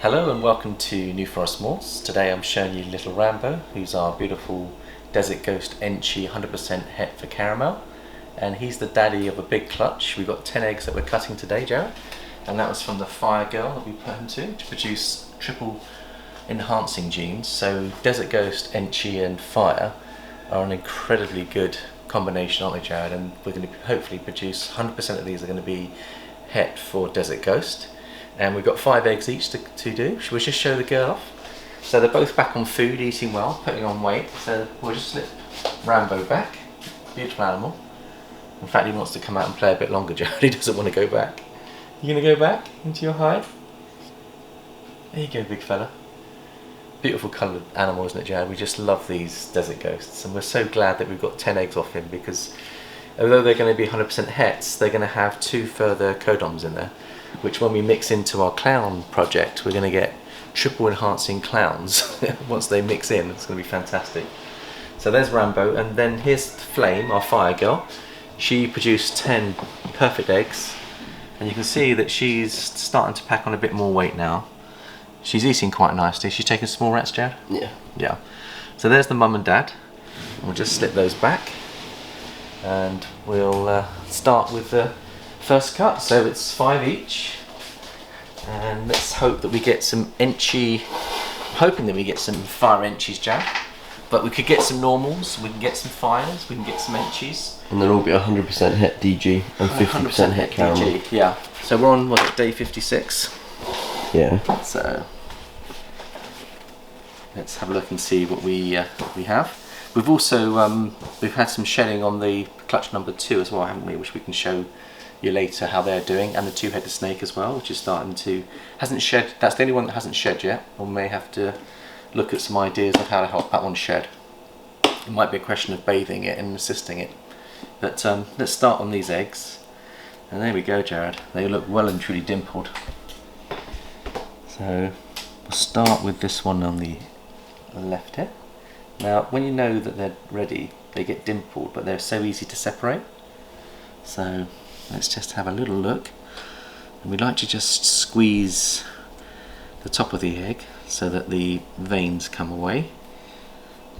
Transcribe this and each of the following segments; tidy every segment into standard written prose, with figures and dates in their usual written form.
Hello and welcome to New Forest Morphs. Today I'm showing you little Rambo, who's our beautiful Desert Ghost Enchi 100% het for caramel. And he's the daddy of a big clutch. We've got 10 eggs that we're cutting today, Jared. And that was from the Fire girl that we put him to produce triple enhancing genes. So Desert Ghost, Enchi and Fire are an incredibly good combination, aren't they, Jared? And we're going to hopefully produce 100% of these are going to be het for Desert Ghost. And we've got 5 eggs each to do. Should we just show the girl off? So they're both back on food, eating well, putting on weight. So we'll just slip Rambo back. Beautiful animal. In fact, he wants to come out and play a bit longer, Jared. He doesn't want to go back. You going to go back into your hide? There you go, big fella. Beautiful coloured animal, isn't it, Jared? We just love these desert ghosts. And we're so glad that we've got 10 eggs off him, because although they're going to be 100% hets, they're going to have 2 further codoms in there, which when we mix into our clown project, we're going to get triple enhancing clowns. Once they mix in, it's going to be fantastic. So there's Rambo, and then here's Flame, our Fire girl. She produced 10 perfect eggs, and you can see that she's starting to pack on a bit more weight now. She's eating quite nicely. She's taking small rats, Jared? Yeah. So there's the mum and dad. We'll just slip those back, and we'll start with the first cut. So it's 5 each, and let's hope that we get some Enchi. Hoping that we get some Fire Enchis, Jared. But we could get some normals, we can get some Fires, we can get some Enchis. And they'll all be 100% het DG and 50% het caramel. DG, yeah. So we're on, day 56? Yeah. So let's have a look and see what we have. We've also we've had some shedding on the clutch number 2 as well, haven't we? Which we can show you later how they're doing, and the 2-headed snake as well, which is starting to hasn't shed. That's the only one that hasn't shed yet. We may have to look at some ideas of how to help that one shed. It might be a question of bathing it and assisting it. But let's start on these eggs. And there we go, Jared. They look well and truly dimpled. So we'll start with this one on the left here. Now, when you know that they're ready, they get dimpled, but they're so easy to separate. So let's just have a little look. And we'd like to just squeeze the top of the egg so that the veins come away.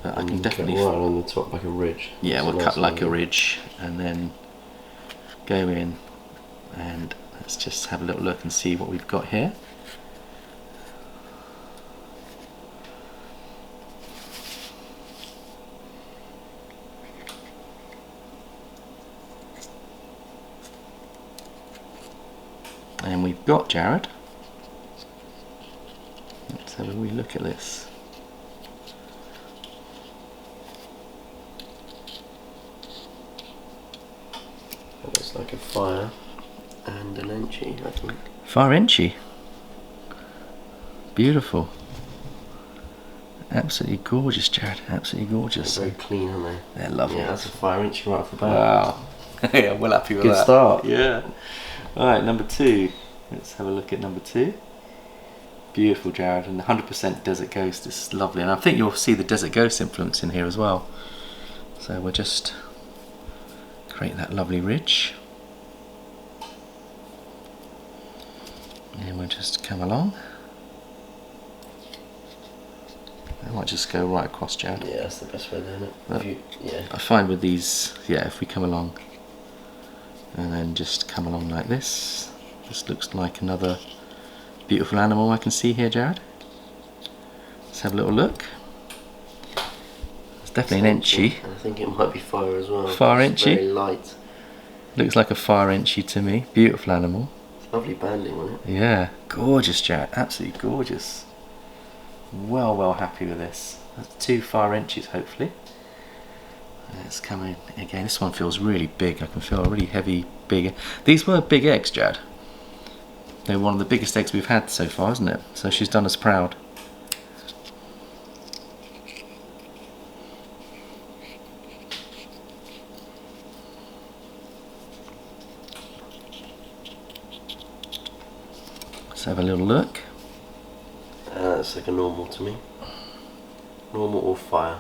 But I can definitely right on the top like a ridge. Yeah, we'll cut like a ridge and then go in, and let's just have a little look and see what we've got here. And we've got, Jared, let's have a wee look at this. That looks like a Fire and an Enchi, I think. Fire Enchi. Beautiful. Absolutely gorgeous, Jared. Absolutely gorgeous. They're very clean, aren't they? They're lovely. Yeah, that's a Fire Enchi right off the bat. Wow. Yeah, I'm well happy with that. Good start. Yeah. Alright, number 2. Let's have a look at number 2. Beautiful, Jared, and 100% Desert Ghost is lovely. And I think you'll see the Desert Ghost influence in here as well. So we'll just create that lovely ridge. And we'll just come along. I might just go right across, Jared. Yeah, that's the best way of doing it. But yeah. I find with these, yeah, if we come along and then just come along like this, this looks like another beautiful animal I can see here, Jared. Let's have a little look. It's definitely an Enchi. I think it might be Fire as well. Fire It's Enchi? very light. Looks like a Fire Enchi to me. Beautiful animal. It's lovely banding on it. Yeah, gorgeous, Jared. Absolutely gorgeous. Well happy with this. That's 2 Fire Enchis, hopefully. Let's come in again. This one feels really big. I can feel a really heavy, big. These were big eggs, Jared. They're one of the biggest eggs we've had so far, isn't it? So she's done us proud. Let's have a little look. That's like a normal to me. Normal or Fire.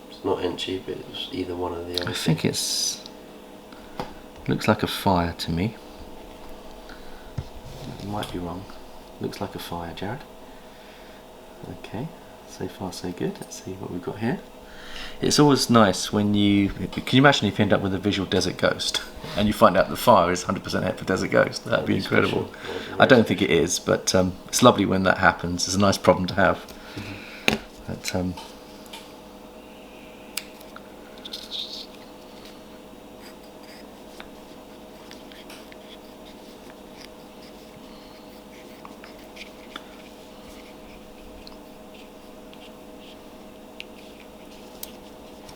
It's not Enchi, but it's either one of the other. I think it's looks like a Fire to me. might be wrong. Looks like a fire, Jared. Okay, so far so good. Let's see what we've got here. It's always nice when you... Can you imagine if you end up with a visual desert ghost and you find out the fire is 100% het for desert ghost? That'd be incredible. I don't think it is, but it's lovely when that happens. It's a nice problem to have. But,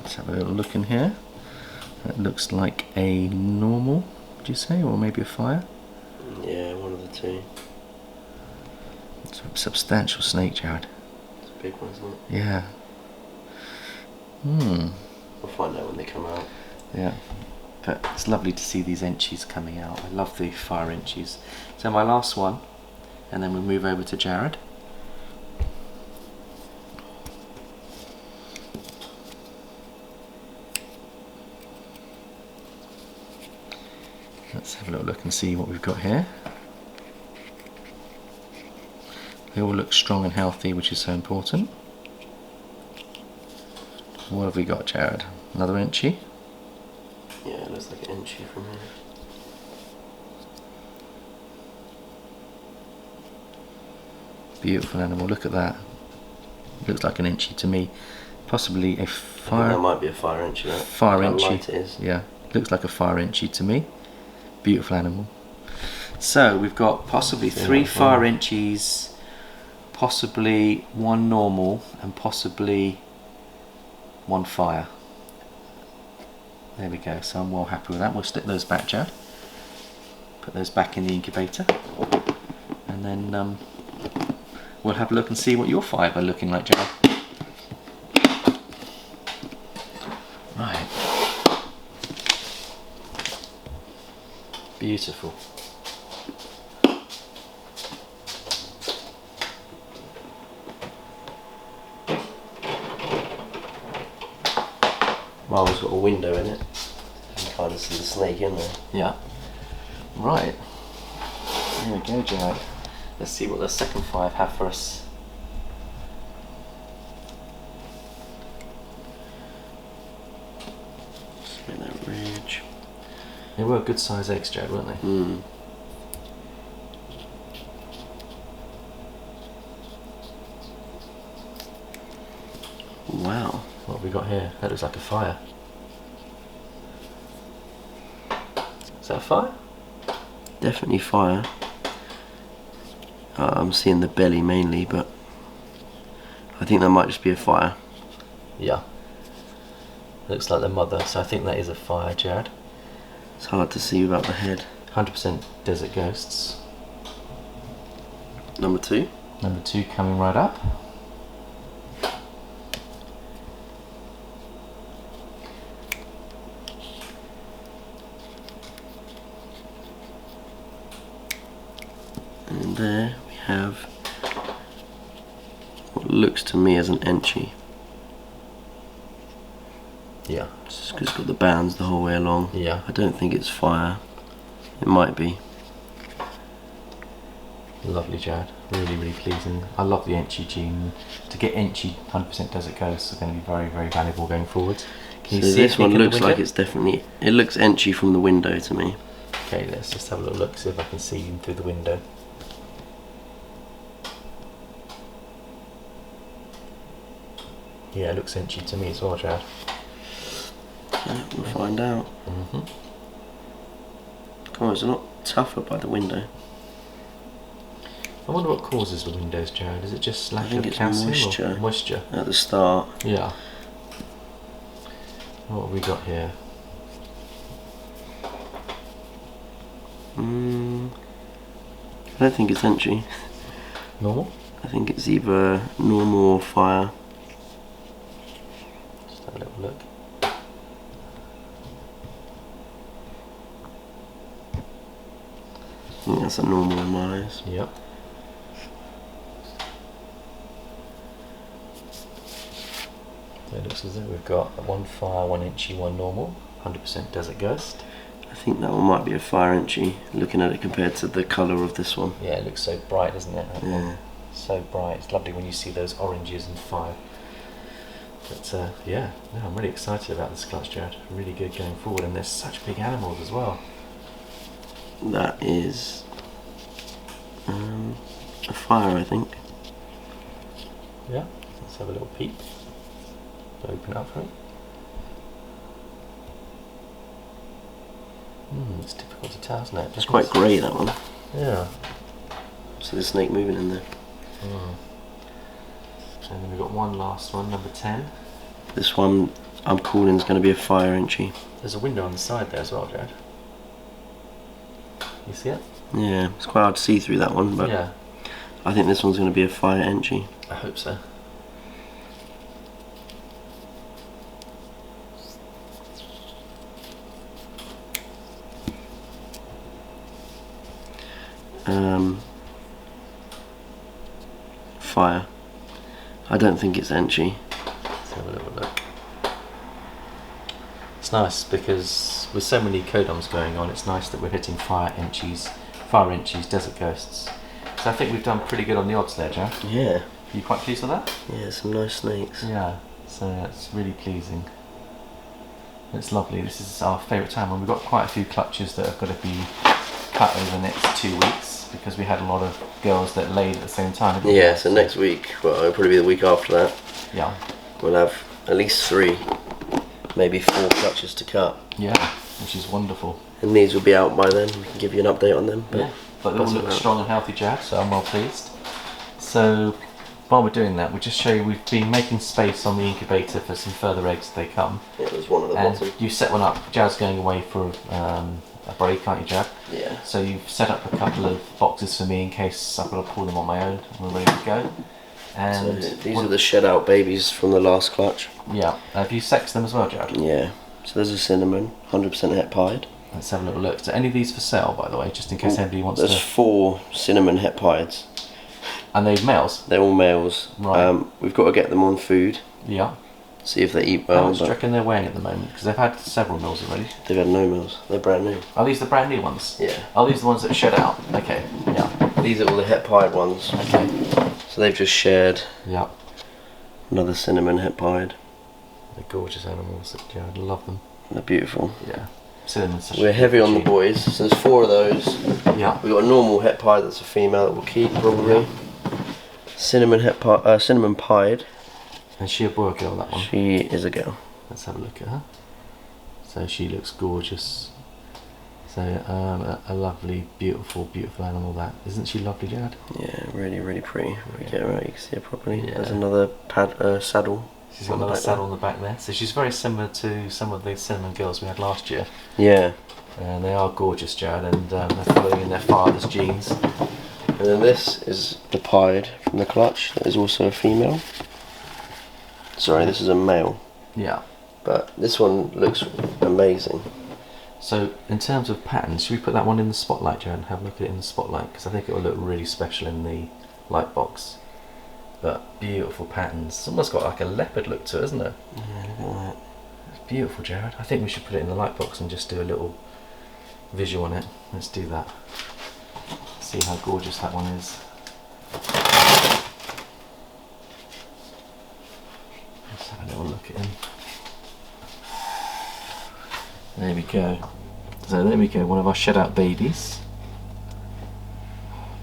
let's have a little look in here. That looks like a normal, would you say, or maybe a fire? Yeah, one of the two. It's a substantial snake, Jared. It's a big one, isn't it? Yeah. We'll find out when they come out. Yeah. But it's lovely to see these Enchis coming out. I love the Fire Enchis. So my last one, and then we'll move over to Jared. Let's have a little look and see what we've got here. They all look strong and healthy, which is so important. What have we got, Jared? Another Enchi? Yeah, it looks like an Enchi from here. Beautiful animal, look at that. Looks like an Enchi to me. Possibly a fire... I think that might be a Fire Enchi. Fire Enchi. How light it is. Yeah, looks like a Fire Enchi to me. Beautiful animal. So we've got possibly 3 Fire Enchis, possibly 1 normal, and possibly 1 fire. There we go, so I'm well happy with that. We'll stick those back, Jared. Put those back in the incubator. And then we'll have a look and see what your 5 are looking like, Jared. Right. Beautiful. Well, it's got a window in it. You can kind of see the snake in there. Yeah. Right. Here we go, Jared. Let's see what the second 5 have for us. Look at that ridge. They were good size eggs, Jared, weren't they? Wow. What have we got here? That looks like a fire. Is that a fire? Definitely fire. I'm seeing the belly mainly, but I think that might just be a fire. Yeah. Looks like the mother, so I think that is a fire, Jared. It's hard to see without the head. 100% desert ghosts. Number 2. Number 2 coming right up. And there we have what looks to me as an Enchi. Yeah. Just because it's got the bands the whole way along. Yeah. I don't think it's fire. It might be. Lovely, Jared. Really, really pleasing. I love the Enchi gene. To get Enchi 100% desert ghosts are going to be very, very valuable going forward. Can you So see this one looks like window? it's definitely... It looks Enchi from the window to me. Okay, let's just have a little look, see if I can see him through the window. Yeah, it looks Enchi to me as well, Jared. Yeah, we'll find out. Come on, it's a lot tougher by the window. I wonder what causes the windows, Jared. Is it just lack I think of it's calcium moisture. or moisture? At the start. Yeah. What have we got here? I don't think it's Enchi. Normal? I think it's either normal or fire. Just have a little look. I think that's a normal in my eyes. Yep. So it looks as though we've got 1 fire, 1 Enchi, 1 normal, 100% desert ghost. I think that one might be a Fire Enchi, looking at it compared to the colour of this one. Yeah, it looks so bright, doesn't it? That Yeah. one? So bright. It's lovely when you see those oranges and fire. But yeah, no, I'm really excited about this clutch, Jared. Really good going forward, and there's such big animals as well. That is a fire, I think. Yeah, let's have a little peek. Open it up for it. It's difficult to tell, isn't it? It's quite grey, that one. Yeah. See the snake moving in there. And then we've got one last one, number 10. This one I'm calling is going to be a Fire Enchi. There's a window on the side there as well, Jared. You see it? Yeah, it's quite hard to see through that one, but Yeah, I think this one's going to be a Fire Enchi. I hope so. Fire. I don't think it's Enchi. Let's have a little look. It's nice because with so many codoms going on, it's nice that we're hitting Fire Enchi's Desert Ghosts. So I think we've done pretty good on the odds there, Jared. Yeah. Are you quite pleased with that? Yeah, some nice snakes. Yeah, so that's really pleasing. It's lovely. This is our favourite time, and we've got quite a few clutches that have got to be cut over the next 2 weeks because we had a lot of girls that laid at the same time. haven't we? Yeah, so next week, well, it'll probably be the week after that, Yeah, we'll have at least 3, maybe 4 clutches to cut. yeah, which is wonderful. And these will be out by then. We can give you an update on them. Yeah, but they all look strong and healthy, Jack, so I'm well pleased. So while we're doing that, we'll just show you we've been making space on the incubator for some further eggs as they come. Yeah, there's one at the And bottom. you set one up. Jazz going away for a break, aren't you, Jab? Yeah. So you've set up a couple of boxes for me in case I've got to pull them on my own and we're ready to go. And So these are the shed out babies from the last clutch. yeah, have you sexed them as well, Jab? Yeah. So there's a cinnamon, 100% het pied. Let's have a little look. So any of these for sale, by the way, just in case anybody wants There's to. 4 cinnamon het pieds. And they're males? They're all males. Right. We've got to get them on food, Yeah. see if they eat How well. much do you But reckon they're weighing at the moment? Because they've had several meals already. they've had no meals. They're brand new. Are these the brand new ones? Yeah. Are these the ones that are shed out? Okay. Yeah. These are all the het pied ones. Okay. So they've just shared Yeah. another cinnamon het pied. They're gorgeous animals. Yeah, I love them. They're beautiful. Yeah. Cinnamon's such We're a heavy on the cheap- boys. So there's 4 of those. Yeah. We've got a normal het pied that's a female that we'll keep probably. Cinnamon pied. And she a boy or girl, that one? She is a girl. Let's have a look at her. So she looks gorgeous. So a lovely, beautiful, beautiful animal that. Isn't she lovely, Jared? Yeah, really, really pretty. If we get her out, you can see her properly. Yeah. There's another saddle. She's got on the another back saddle on the back there. So she's very similar to some of the cinnamon girls we had last year. Yeah. And they are gorgeous, Jared, and they're following in their father's genes. And then this is the pied from the clutch. That is also a female. Sorry, this is a male. Yeah. But this one looks amazing. So in terms of patterns, should we put that one in the spotlight, Jared, and have a look at it in the spotlight? Because I think it will look really special in the light box. But beautiful patterns. It's almost got like a leopard look to it, isn't it? Yeah, look at that. It's beautiful, Jared. I think we should put it in the light box and just do a little visual on it. Let's do that. See how gorgeous that one is. Let's have a little look at him. There we go. So there we go, one of our shed out babies.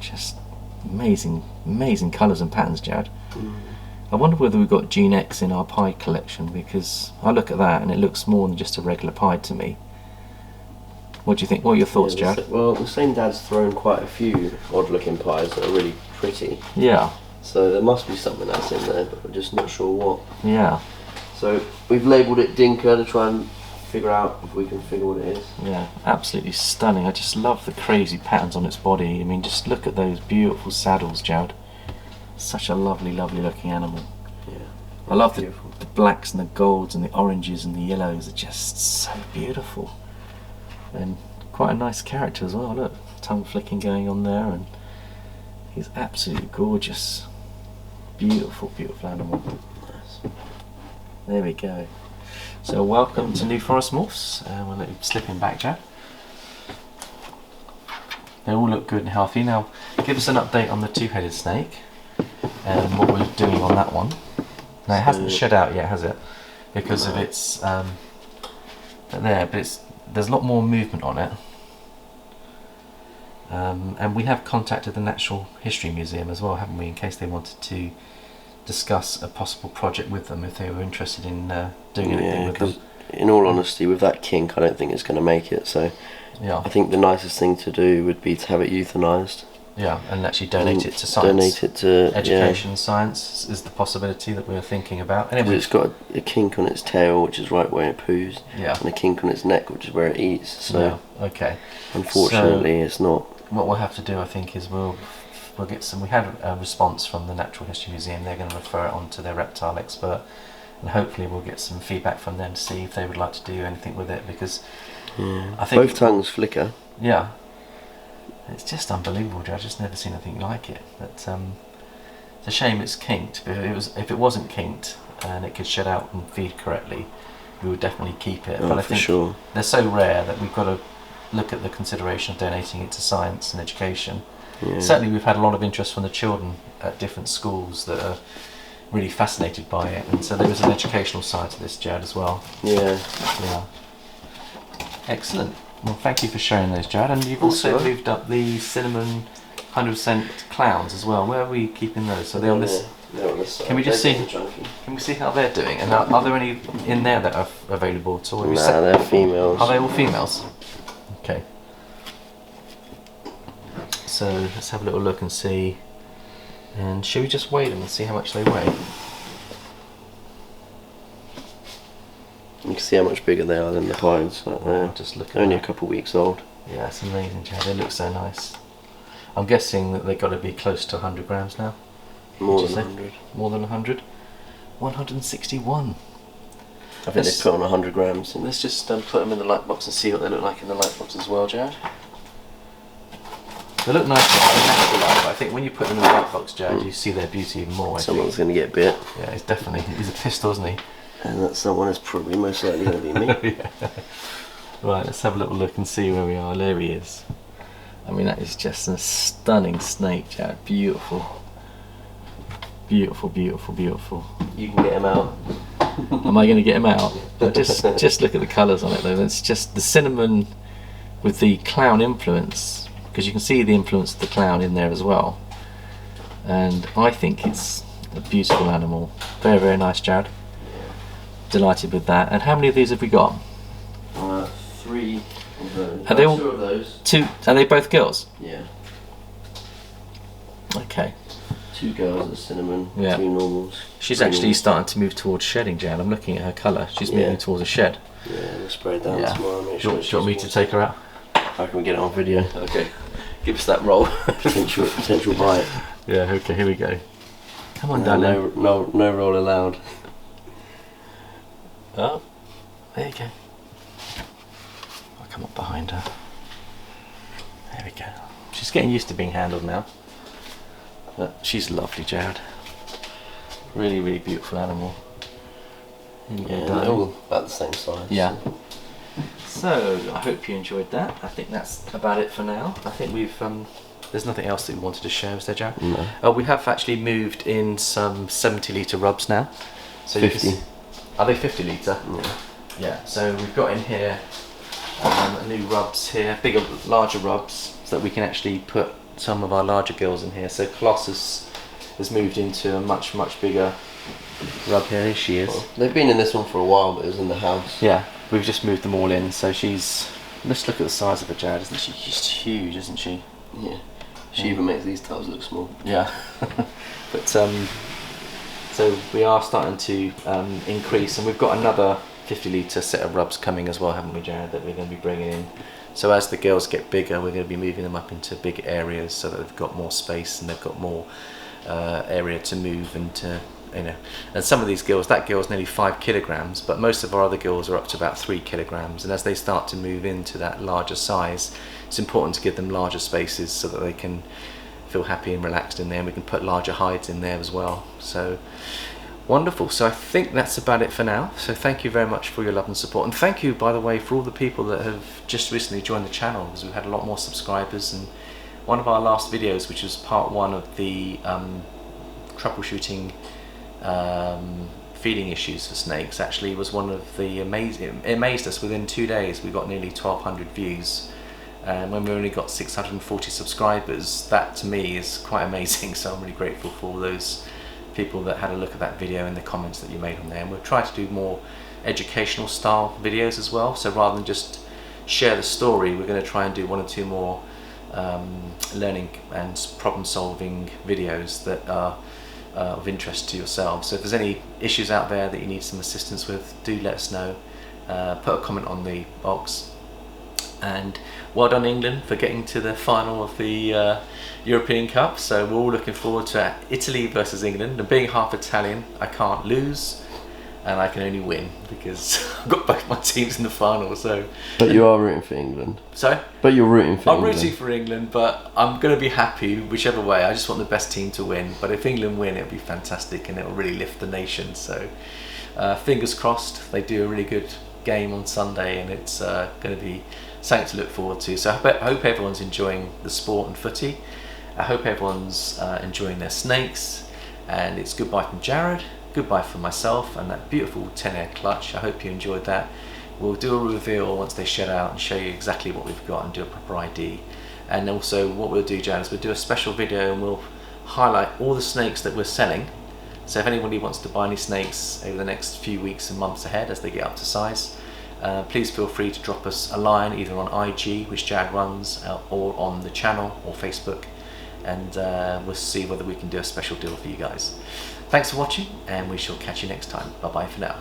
Just amazing, amazing colours and patterns, Jared. I wonder whether we've got Gene X in our pied collection, because I look at that and it looks more than just a regular pied to me. What do you think? What are your thoughts, Yeah, Jared? well, the same dad's thrown quite a few odd looking pies that are really pretty. Yeah, So there must be something that's in there, but we're just not sure what. yeah, So we've labelled it Dinka to try and figure out if we can figure what it is. yeah. Absolutely stunning. I just love the crazy patterns on its body. I mean, just look at those beautiful saddles, Jared. Such a lovely, lovely looking animal. Yeah. I love the Beautiful. blacks and the golds and the oranges and the yellows. They're just so beautiful. And quite a nice character as well. Look, tongue flicking going on there, and he's absolutely gorgeous. Beautiful, beautiful animal. Nice. There we go. So welcome to New Forest Morphs. We'll let you slip him back, Jack. they all look good and healthy. Now, give us an update on the two-headed snake and what we're doing on that one. Now, it hasn't shed out yet, has it? Because of its there's a lot more movement on it. And we have contacted the Natural History Museum as well, haven't we, in case they wanted to discuss a possible project with them if they were interested in doing anything with them. In all honesty, with that kink, I don't think it's going to make it. So yeah, I think the nicest thing to do would be to have it euthanized. Yeah, and actually donate it to science. Donate it to education. Science is the possibility that we're thinking about. Anyway, it's got a kink on its tail, which is right where it poos, yeah, and a kink on its neck, which is where it eats. So yeah, okay. Unfortunately, it's not. What we'll have to do, I think, is we'll get some. We had a response from the Natural History Museum. They're going to refer it on to their reptile expert, and hopefully we'll get some feedback from them to see if they would like to do anything with it. Because I think both tongues flicker. Yeah, it's just unbelievable. I've just never seen anything like it. But it's a shame it's kinked. If it wasn't kinked and it could shed out and feed correctly, we would definitely keep it. But I think they're so rare that we've got to look at the consideration of donating it to science and education. Yeah. Certainly we've had a lot of interest from the children at different schools that are really fascinated by it, and so there is an educational side to this, Jad, as well. Yeah. Yeah. Excellent. Well, thank you for sharing those, Jad, and you've also moved up the cinnamon 100% clowns as well. Where are we keeping those? Are they on this? They're on this side. Can we just see? Can we see how they're doing? And are there any in there that are available at all? No, they're females. Are they all females? Okay. So let's have a little look and see. And should we just weigh them and see how much they weigh? You can see how much bigger they are than the pieds. Like just look at only a couple of weeks old. Yeah, it's amazing, Chad. They look so nice. I'm guessing that they've got to be close to 100 grams now. More than 100. More than 100? 161. I think they put on 100 grams. Let's just put them in the light box and see what they look like in the light box as well, Jad. They look nice in the natural light, but I think when you put them in the light box, Jad, you see their beauty even more. Someone's going to get bit. Yeah, he's definitely. He's a pistol, isn't he? And that someone is probably most likely going to be me. Yeah. Right, let's have a little look and see where we are. There he is. I mean, that is just a stunning snake, Jad. Beautiful. Beautiful, beautiful, beautiful. You can get him out. Am I going to get him out? Just look at the colours on it though. It's just the cinnamon with the clown influence, because you can see the influence of the clown in there as well. And I think it's a beautiful animal. Very, very nice, Jared. Delighted with that. And how many of these have we got? 3 of those. Are they all 2 of those? 2. Are they both girls? Yeah. Okay. 2 girls at cinnamon, yeah. 2 normals. She's actually starting to move towards shedding, Jan. I'm looking at her colour. She's moving towards a shed. Yeah, we'll spray it down tomorrow. Make sure do you want me to take her out? How can we get it on video? Okay. Give us that roll. potential bite. Yeah, okay, here we go. Come on, darling. No roll allowed. Oh, there you go. I'll come up behind her. There we go. She's getting used to being handled now. But she's lovely, Jared. Really, really beautiful animal. Yeah, they're all about the same size. Yeah. So, I hope you enjoyed that. I think that's about it for now. I think we've... there's nothing else that we wanted to share, is there, Jared? No. We have actually moved in some 70-litre rubs now. So 50. Are they 50 litre? Yeah. Yeah, so we've got in here new rubs here, bigger, larger rubs, so that we can actually put some of our larger gills in here. So Colossus has moved into a much, much bigger rub here. Here she is. Well, they've been in this one for a while, but it was in the house. Yeah, we've just moved them all in. So she's, let's look at the size of her, Jared, isn't she? She's huge, isn't she? Yeah. She even makes these tubs look small. Yeah. But so we are starting to increase, and we've got another 50-litre set of rubs coming as well, haven't we, Jared, that we're going to be bringing in. So as the girls get bigger, we're going to be moving them up into big areas so that they've got more space and they've got more area to move and to, you know. And some of these girls, that girl's nearly 5 kilograms, but most of our other girls are up to about 3 kilograms. And as they start to move into that larger size, it's important to give them larger spaces so that they can feel happy and relaxed in there, and we can put larger hides in there as well. So wonderful. So I think that's about it for now. So thank you very much for your love and support, and thank you, by the way, for all the people that have just recently joined the channel, because we've had a lot more subscribers, and one of our last videos, which was part 1 of the troubleshooting feeding issues for snakes, actually was one of the amazing. It amazed us. Within 2 days, we got nearly 1,200 views. And when we only got 640 subscribers, that to me is quite amazing. So I'm really grateful for all those people that had a look at that video and the comments that you made on there. And we'll try to do more educational style videos as well. So rather than just share the story, we're going to try and do 1 or 2 more learning and problem solving videos that are of interest to yourselves. So if there's any issues out there that you need some assistance with, do let us know. Put a comment on the box. And well done England for getting to the final of the European Cup. So we're all looking forward to Italy versus England. And being half Italian, I can't lose and I can only win because I've got both my teams in the final. So. But you are rooting for England. Sorry? But you're rooting for England. I'm rooting for England, but I'm going to be happy whichever way. I just want the best team to win. But if England win, it'll be fantastic and it'll really lift the nation. So fingers crossed. They do a really good game on Sunday and it's going to be something to look forward to. So I hope everyone's enjoying the sport and footy. I hope everyone's enjoying their snakes. And it's goodbye from Jared, goodbye from myself and that beautiful 10-air clutch. I hope you enjoyed that. We'll do a reveal once they shed out and show you exactly what we've got and do a proper ID. And also what we'll do, Jared, is we'll do a special video and we'll highlight all the snakes that we're selling. So if anybody wants to buy any snakes over the next few weeks and months ahead as they get up to size, please feel free to drop us a line either on IG, which Jared runs, or on the channel or Facebook, and we'll see whether we can do a special deal for you guys. Thanks for watching and we shall catch you next time. Bye bye for now.